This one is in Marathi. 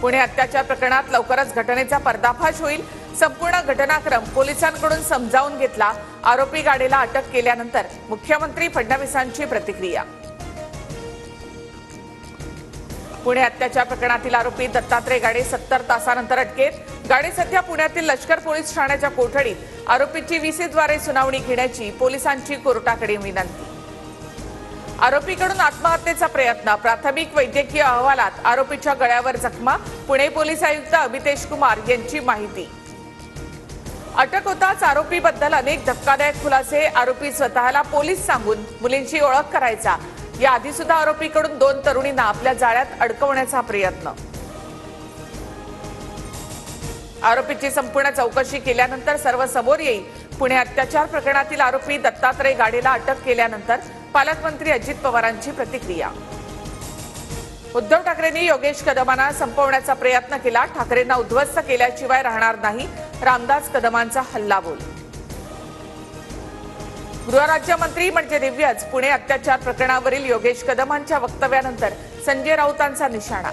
पुणे अत्याचार प्रकरणात लवकरच घटनेचा पर्दाफाश होईल। संपूर्ण घटनाक्रम पोलिसांकडून समजावून घेतला। आरोपी गाडीला अटक केल्यानंतर मुख्यमंत्री फडणवीसांची प्रतिक्रिया। पुणे अत्याचार प्रकरणातील आरोपी दत्तात्रय गाडे 70 तासानंतर अटकेत। गाडे सध्या पुण्यातील लष्कर पोलीस ठाण्याच्या कोठडीत। आरोपीची व्हीसीद्वारे सुनावणी घेण्याची पोलिसांची कोर्टाकडे विनंती। आरोपीकडून आत्महत्येचा प्रयत्न। प्राथमिक वैद्यकीय अहवालात आरोपीच्या गळ्यावर जखमा। पुणे पोलीस आयुक्त अमितेश कुमार यांची माहिती। अटक होताच आरोपीबद्दल अनेक धक्कादायक खुलासे। आरोपी स्वतःला पोलीस सांगून मुलींची ओळख करायचा। याआधी सुद्धा आरोपीकडून 2 तरुणींना आपल्या जाळ्यात अडकवण्याचा प्रयत्न। आरोपीची संपूर्ण चौकशी केल्यानंतर सर्व समोर येईल। पुणे अत्याचार प्रकरणातील आरोपी दत्तात्रय गाडेला अटक केल्यानंतर पालकमंत्री अजित पवारांची प्रतिक्रिया। उद्धव ठाकरेंनी योगेश कदमांना संपवण्याचा प्रयत्न केला। ठाकरेंना उद्ध्वस्त केल्याशिवाय राहणार नाही, रामदास कदमांचा हल्लाबोल। गृहराज्यमंत्री म्हणजे दिव्यच। पुणे अत्याचार प्रकरणावरील योगेश कदमांच्या वक्तव्यानंतर संजय राऊतांचा निशाणा।